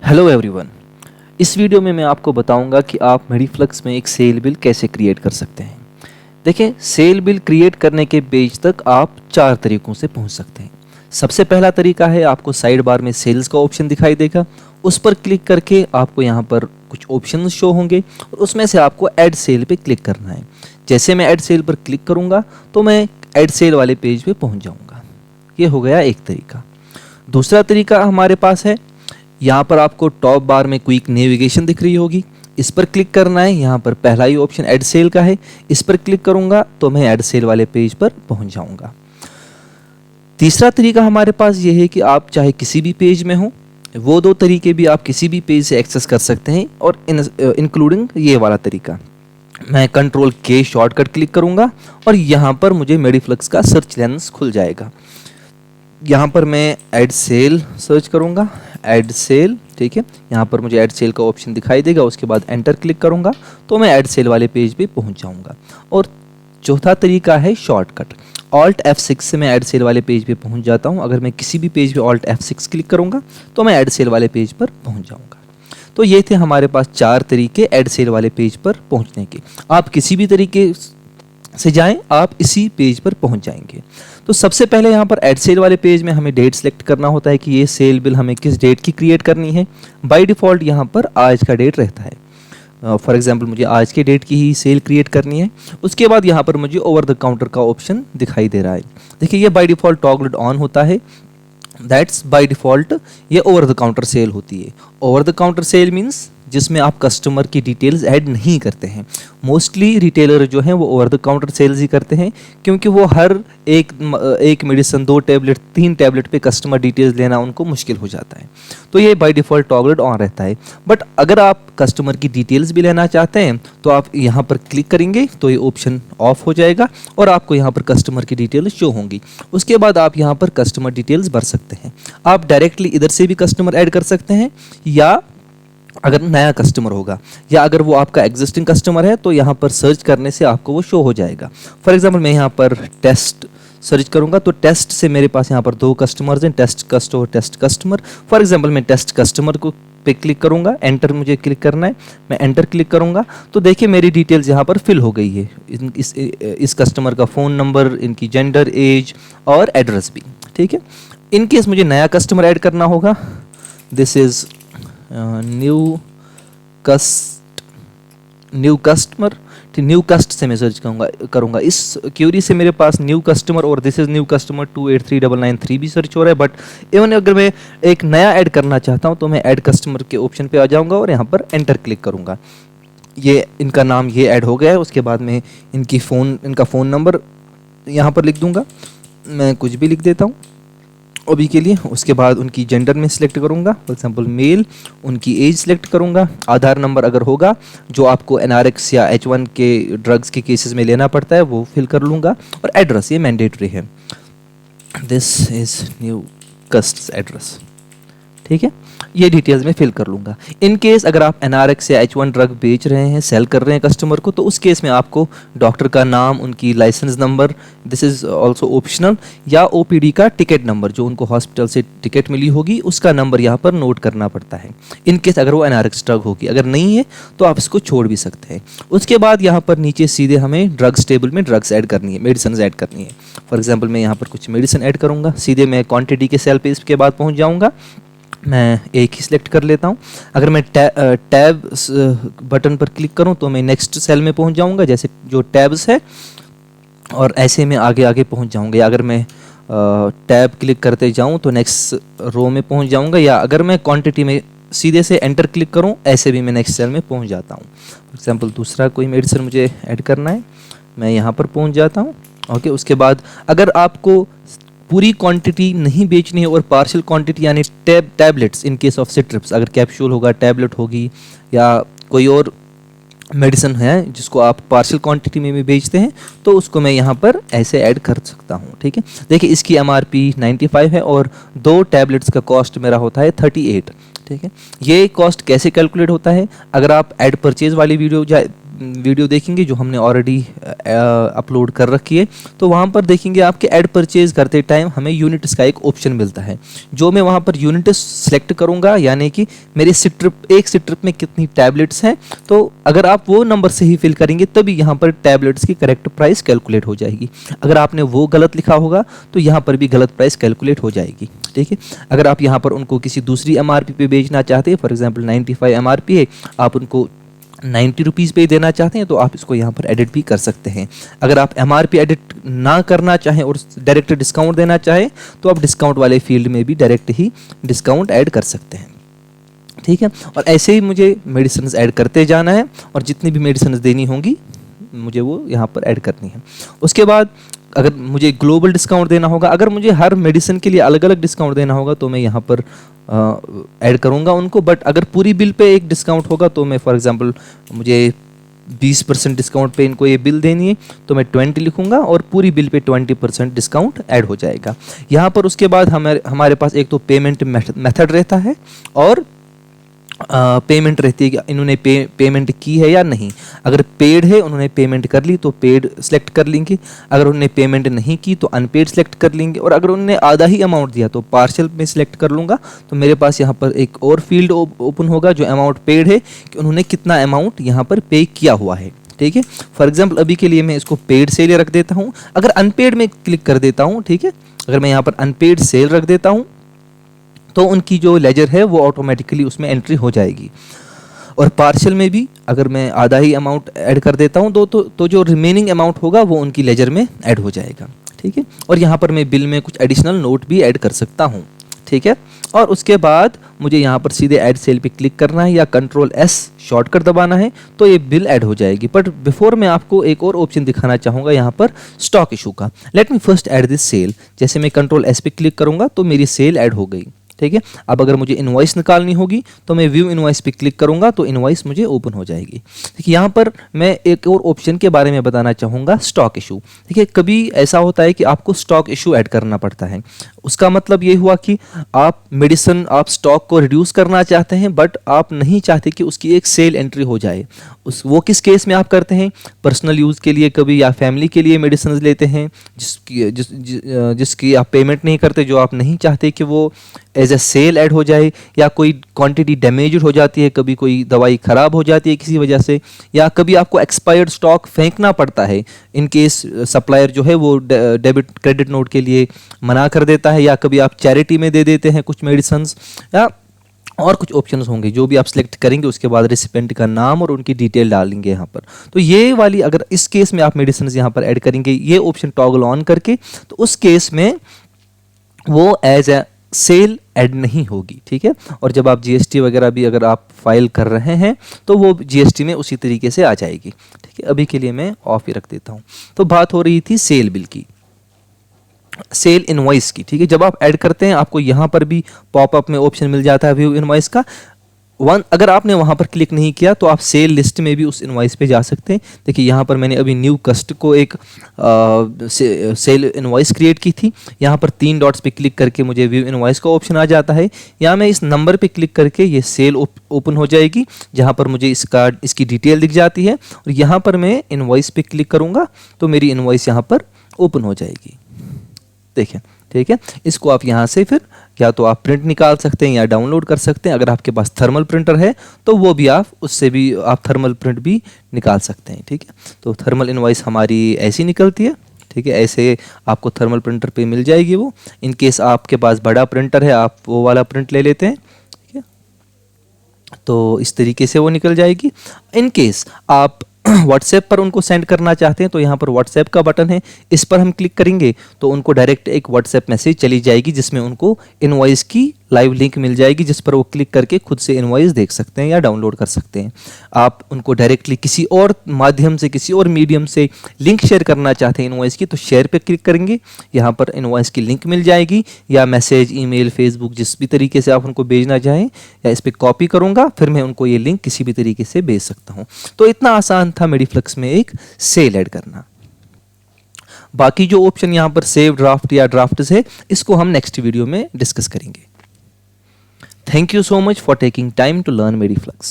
Hello everyone. इस video में मैं आपको बताऊंगा कि आप मेडिफ्लक्स में एक सेल बिल कैसे क्रिएट कर सकते हैं। देखिए, सेल बिल क्रिएट करने के पेज तक आप 4 तरीकों से पहुंच सकते हैं। सबसे पहला तरीका है, आपको साइड बार में सेल्स का ऑप्शन दिखाई देगा, उस पर क्लिक करके आपको यहाँ पर कुछ ऑप्शन शो होंगे और उसमें से आपको ऐड सेल पे क्लिक करना है। जैसे मैं ऐड सेल पर क्लिक करूँगा तो मैं ऐड सेल वाले पेज पे पहुँच जाऊँगा। ये हो गया एक तरीका। दूसरा तरीका हमारे पास है, यहाँ पर आपको टॉप बार में क्विक नेविगेशन दिख रही होगी, इस पर क्लिक करना है। यहाँ पर पहला ही ऑप्शन ऐड सेल का है, इस पर क्लिक करूंगा तो मैं ऐड सेल वाले पेज पर पहुंच जाऊंगा। तीसरा तरीका हमारे पास ये है कि आप चाहे किसी भी पेज में हो, वो 2 तरीके भी आप किसी भी पेज से एक्सेस कर सकते हैं, और इंक्लूडिंग ये वाला तरीका। मैं कंट्रोल के शॉर्टकट क्लिक करूंगा और यहाँ पर मुझे मेडिफ्लक्स का सर्च लेंस खुल जाएगा। यहाँ पर मैं ऐड सेल सर्च करूँगा, ऐड सेल, ठीक है। यहाँ पर मुझे ऐड सेल का ऑप्शन दिखाई देगा, उसके बाद एंटर क्लिक करूँगा तो मैं ऐड सेल वाले पेज पे पहुँच जाऊँगा। और चौथा तरीका है शॉर्टकट, ऑल्ट F6 से मैं ऐड सेल वाले पेज पे पहुँच जाता हूँ। अगर मैं किसी भी पेज पे ऑल्ट F6 क्लिक करूँगा तो मैं ऐड सेल वाले पेज पर पहुँच जाऊँगा। तो ये थे हमारे पास 4 तरीके ऐड सेल वाले पेज पर पहुँचने के। आप किसी भी तरीके से जाएं, आप इसी पेज पर पहुंच जाएंगे। तो सबसे पहले यहाँ पर ऐड सेल वाले पेज में हमें डेट सेलेक्ट करना होता है कि ये सेल बिल हमें किस डेट की क्रिएट करनी है। बाय डिफ़ॉल्ट यहाँ पर आज का डेट रहता है। फॉर एग्जांपल मुझे आज के डेट की ही सेल क्रिएट करनी है। उसके बाद यहाँ पर मुझे ओवर द काउंटर का ऑप्शन दिखाई दे रहा है। देखिए, ये बाय डिफ़ॉल्ट टॉगल्ड ऑन होता है, दैट्स बाय डिफ़ॉल्ट ये ओवर द काउंटर सेल होती है। Over the counter sale means जिसमें आप कस्टमर की डिटेल्स ऐड नहीं करते हैं। मोस्टली रिटेलर जो हैं वो ओवर द काउंटर सेल्स ही करते हैं, क्योंकि वो हर एक मेडिसिन, 2 टैबलेट, 3 टैबलेट पे कस्टमर डिटेल्स लेना उनको मुश्किल हो जाता है। तो ये बाय डिफ़ॉल्ट टॉगल्ड ऑन रहता है। बट अगर आप कस्टमर की डिटेल्स भी लेना चाहते हैं तो आप यहाँ पर क्लिक करेंगे तो ये ऑप्शन ऑफ हो जाएगा और आपको यहाँ पर कस्टमर की डिटेल्स शो होंगी। उसके बाद आप यहाँ पर कस्टमर डिटेल्स भर सकते हैं। आप डायरेक्टली इधर से भी कस्टमर ऐड कर सकते हैं, या अगर नया कस्टमर होगा, या अगर वो आपका एग्जिस्टिंग कस्टमर है तो यहाँ पर सर्च करने से आपको वो शो हो जाएगा। फॉर एग्जांपल मैं यहाँ पर टेस्ट सर्च करूँगा तो टेस्ट से मेरे पास यहाँ पर 2 कस्टमर्स हैं, टेस्ट कस्ट और टेस्ट कस्टमर। फॉर एग्जांपल मैं टेस्ट कस्टमर को पे क्लिक करूँगा, एंटर मुझे क्लिक करना है, मैं एंटर क्लिक करूँगा तो देखिए मेरी डिटेल्स यहाँ पर फिल हो गई है। इस कस्टमर का फ़ोन नंबर, इनकी जेंडर, एज और एड्रेस भी, ठीक है। इन केस मुझे नया कस्टमर ऐड करना होगा, दिस इज़ न्यू कस्टमर, ठीक। न्यू कस्ट से मैं सर्च करूँगा। इस क्यूरी से मेरे पास न्यू कस्टमर और दिस इज़ न्यू कस्टमर 283993 भी सर्च हो रहा है। बट इवन अगर मैं एक नया ऐड करना चाहता हूँ तो मैं ऐड कस्टमर के ऑप्शन पे आ जाऊँगा और यहाँ पर एंटर क्लिक करूँगा। ये इनका नाम ये ऐड हो गया है। उसके बाद में इनका फ़ोन नंबर यहाँ पर लिख दूँगा, मैं कुछ भी लिख देता हूँ अभी के लिए। उसके बाद उनकी जेंडर में सिलेक्ट करूंगा, फॉर एग्जांपल मेल, उनकी एज सिलेक्ट करूंगा। आधार नंबर अगर होगा जो आपको NRX या H1 के ड्रग्स के केसेस में लेना पड़ता है वो फिल कर लूँगा। और एड्रेस ये मैंडेटरी है, दिस इज़ न्यू कस्ट एड्रेस, ठीक है। ये डिटेल्स में फिल कर लूँगा। इन केस अगर आप NRX या H1 ड्रग बेच रहे हैं, सेल कर रहे हैं कस्टमर को, तो उस केस में आपको डॉक्टर का नाम, उनकी licence number, this is also optional, या OPD का टिकट नंबर, जो उनको हॉस्पिटल से टिकट मिली होगी उसका नंबर यहाँ पर नोट करना पड़ता है, इन केस अगर वो NRX ड्रग होगी। अगर नहीं है तो आप इसको छोड़ भी सकते हैं। उसके बाद यहाँ पर नीचे सीधे हमें ड्रग्स टेबल में ड्रग्स ऐड करनी है, मेडिसिन ऐड करनी है। फॉर एग्जाम्पल मैं यहाँ पर कुछ मेडिसिन ऐड करूँगा, सीधे मैं क्वान्टिटी के सेल पे इसके बाद पहुँच जाऊँगा। मैं एक ही सिलेक्ट कर लेता हूँ। अगर मैं टैब बटन पर क्लिक करूँ तो मैं नेक्स्ट सेल में पहुँच जाऊँगा, जैसे जो टैब्स है, और ऐसे में आगे आगे पहुँच जाऊँगा। अगर मैं टैब क्लिक करते जाऊँ तो नेक्स्ट रो में पहुँच जाऊँगा, या अगर मैं क्वांटिटी में सीधे से एंटर क्लिक करूँ ऐसे भी मैं नेक्स्ट सेल में पहुँच जाता हूँ। फॉर एग्जांपल दूसरा कोई मेडिसिन मुझे ऐड करना है, मैं यहाँ पर पहुँच जाता हूँ, ओके। उसके बाद अगर आपको पूरी क्वांटिटी नहीं बेचनी है और पार्शियल क्वांटिटी यानी टैबलेट्स, इन केस ऑफ सिट्रिप्स, अगर कैप्सूल होगा, टैबलेट होगी, या कोई और मेडिसिन है जिसको आप पार्शियल क्वांटिटी में भी बेचते हैं, तो उसको मैं यहाँ पर ऐसे ऐड कर सकता हूँ, ठीक है। देखिए इसकी MRP 95 है और 2 टैबलेट्स का कॉस्ट मेरा होता है 38, ठीक है। ये कॉस्ट कैसे कैलकुलेट होता है, अगर आप ऐड परचेज वाली वीडियो वीडियो देखेंगे जो हमने ऑलरेडी अपलोड कर रखी है, तो वहाँ पर देखेंगे आपके ऐड परचेज करते टाइम हमें यूनिट्स का एक ऑप्शन मिलता है, जो मैं वहाँ पर यूनिट्स सेलेक्ट करूँगा, यानी कि मेरे एक स्ट्रिप में कितनी टैबलेट्स हैं, तो अगर आप वो नंबर से ही फिल करेंगे तभी यहाँ पर टैबलेट्स की करेक्ट प्राइस कैलकुलेट हो जाएगी। अगर आपने वो गलत लिखा होगा तो यहाँ पर भी गलत प्राइस कैलकुलेट हो जाएगी, ठीक है। अगर आप यहाँ पर उनको किसी दूसरी MRP पे बेचना चाहते हैं, फॉर एग्जांपल 95 MRP है, आप उनको 90 रुपीज़ पे देना चाहते हैं, तो आप इसको यहाँ पर एडिट भी कर सकते हैं। अगर आप MRP एडिट ना करना चाहें और डायरेक्ट डिस्काउंट देना चाहें, तो आप डिस्काउंट वाले फील्ड में भी डायरेक्ट ही डिस्काउंट ऐड कर सकते हैं, ठीक है। और ऐसे ही मुझे मेडिसिन ऐड करते जाना है, और जितनी भी मेडिसिन देनी होंगी मुझे वो यहाँ पर ऐड करनी है। उसके बाद अगर मुझे ग्लोबल डिस्काउंट देना होगा, अगर मुझे हर मेडिसिन के लिए अलग अलग डिस्काउंट देना होगा, तो मैं यहाँ पर ऐड करूँगा उनको। बट अगर पूरी बिल पे एक डिस्काउंट होगा, तो मैं फॉर एग्जांपल मुझे 20% डिस्काउंट पे इनको ये बिल देनी है, तो मैं 20 लिखूंगा और पूरी बिल पे 20% डिस्काउंट ऐड हो जाएगा यहाँ पर। उसके बाद हमारे पास एक तो पेमेंट मेथड रहता है और पेमेंट रहती है कि इन्होंने पेमेंट की है या नहीं। अगर पेड है, उन्होंने पेमेंट कर ली, तो पेड सेलेक्ट कर लेंगे। अगर उन्होंने पेमेंट नहीं की तो अनपेड सेलेक्ट कर लेंगे, और अगर उन्होंने आधा ही अमाउंट दिया तो पार्शियल में सिलेक्ट कर लूँगा। तो मेरे पास यहाँ पर एक और फील्ड ओपन होगा जो अमाउंट पेड है, कि उन्होंने कितना अमाउंट यहाँ पर पे किया हुआ है, ठीक है। फॉर एग्जाम्पल अभी के लिए मैं इसको पेड सेल रख देता हूँ। अगर अनपेड में क्लिक कर देता हूँ, ठीक है, अगर मैं यहाँ पर अनपेड सेल रख देता हूँ, तो उनकी जो लेजर है वो ऑटोमेटिकली उसमें एंट्री हो जाएगी। और पार्शियल में भी अगर मैं आधा ही अमाउंट ऐड कर देता हूँ, तो जो रिमेनिंग अमाउंट होगा वो उनकी लेजर में ऐड हो जाएगा, ठीक है। और यहाँ पर मैं बिल में कुछ एडिशनल नोट भी ऐड कर सकता हूँ, ठीक है। और उसके बाद मुझे यहाँ पर सीधे ऐड सेल पे क्लिक करना है या Ctrl+S शॉर्टकट दबाना है, तो ये बिल ऐड हो जाएगी। बट बिफोर मैं आपको एक और ऑप्शन दिखाना चाहूँगा यहाँ पर स्टॉक इशू का। Let me first add this cell. जैसे मैं Ctrl+S पे क्लिक करूँगा तो मेरी सेल ऐड हो गई, ठीक है। अब अगर मुझे इनवॉइस निकालनी होगी तो मैं व्यू इनवॉइस पे क्लिक करूंगा तो इनवॉइस मुझे ओपन हो जाएगी। देखिए यहाँ पर मैं एक और ऑप्शन के बारे में बताना चाहूँगा, स्टॉक इशू। देखिए कभी ऐसा होता है कि आपको स्टॉक इशू ऐड करना पड़ता है। उसका मतलब ये हुआ कि आप स्टॉक को रिड्यूस करना चाहते हैं, बट आप नहीं चाहते कि उसकी एक सेल एंट्री हो जाए। वो किस केस में आप करते हैं? पर्सनल यूज़ के लिए कभी, या फैमिली के लिए मेडिसिन लेते हैं जिसकी आप पेमेंट नहीं करते, जो आप नहीं चाहते कि वो एज ए सेल ऐड हो जाए, या कोई क्वांटिटी डैमेज हो जाती है, कभी कोई दवाई ख़राब हो जाती है किसी वजह से, या कभी आपको एक्सपायर्ड स्टॉक फेंकना पड़ता है इन केस सप्लायर जो है वो डेबिट क्रेडिट नोट के लिए मना कर देता है, या कभी आप चैरिटी में दे देते हैं कुछ मेडिसिन, या और कुछ ऑप्शंस होंगे जो भी आप सिलेक्ट करेंगे। उसके बाद रेसिपेंट का नाम और उनकी डिटेल डालेंगे यहाँ पर। तो ये वाली अगर इस केस में आप मेडिसिन यहाँ पर ऐड करेंगे ये ऑप्शन टॉगल ऑन करके, तो उस केस में वो एज ए सेल ऐड नहीं होगी, ठीक है। और जब आप GST वगैरह भी अगर आप फाइल कर रहे हैं तो वो GST में उसी तरीके से आ जाएगी, ठीक है। अभी के लिए मैं ऑफ ही रख देता हूँ। तो बात हो रही थी सेल बिल की, सेल इनवॉइस की, ठीक है। जब आप ऐड करते हैं आपको यहाँ पर भी पॉपअप में ऑप्शन मिल जाता है व्यू इनवॉइस का। अगर आपने वहाँ पर क्लिक नहीं किया तो आप सेल लिस्ट में भी उस इनवॉइस पे जा सकते हैं। देखिए यहाँ पर मैंने अभी न्यू कस्ट को एक सेल इनवॉइस क्रिएट की थी। यहाँ पर 3 डॉट्स पे क्लिक करके मुझे व्यू इनवॉइस का ऑप्शन आ जाता है। यहाँ मैं इस नंबर पे क्लिक करके ये सेल ओपन हो जाएगी, जहाँ पर मुझे इसकी डिटेल दिख जाती है। और यहाँ पर मैं इनवॉइस पे क्लिक करूँगा तो मेरी इनवॉइस यहाँ पर ओपन हो जाएगी, देखें, ठीक है। इसको आप यहाँ से फिर या तो आप प्रिंट निकाल सकते हैं या डाउनलोड कर सकते हैं। अगर आपके पास थर्मल प्रिंटर है तो वो भी उससे भी आप थर्मल प्रिंट भी निकाल सकते हैं, ठीक है। तो थर्मल इनवॉइस हमारी ऐसी निकलती है, ठीक है। ऐसे आपको थर्मल प्रिंटर पे मिल जाएगी वो। इन केस आपके पास बड़ा प्रिंटर है आप वो वाला प्रिंट ले लेते हैं, ठीक है। तो इस तरीके से वो निकल जाएगी। इन केस आप व्हाट्सएप पर उनको सेंड करना चाहते हैं तो यहाँ पर व्हाट्सएप का बटन है, इस पर हम क्लिक करेंगे तो उनको डायरेक्ट एक व्हाट्सएप मैसेज चली जाएगी जिसमें उनको इनवॉइस की लाइव लिंक मिल जाएगी, जिस पर वो क्लिक करके खुद से इनवॉइस देख सकते हैं या डाउनलोड कर सकते हैं। आप उनको डायरेक्टली किसी और माध्यम से, किसी और मीडियम से लिंक शेयर करना चाहते हैं इनवॉइस की, तो शेयर पे क्लिक करेंगे, यहाँ पर इनवॉइस की लिंक मिल जाएगी, या मैसेज, ईमेल, फेसबुक, जिस भी तरीके से आप उनको भेजना चाहें, या इस पर कॉपी करूँगा फिर मैं उनको ये लिंक किसी भी तरीके से भेज सकता हूँ। तो इतना आसान था मेडिफ्लक्स में एक सेल ऐड करना। बाकी जो ऑप्शन यहाँ पर सेव ड्राफ्ट या ड्राफ्ट्स है, इसको हम नेक्स्ट वीडियो में डिस्कस करेंगे। Thank you so much for taking time to learn Mediflux.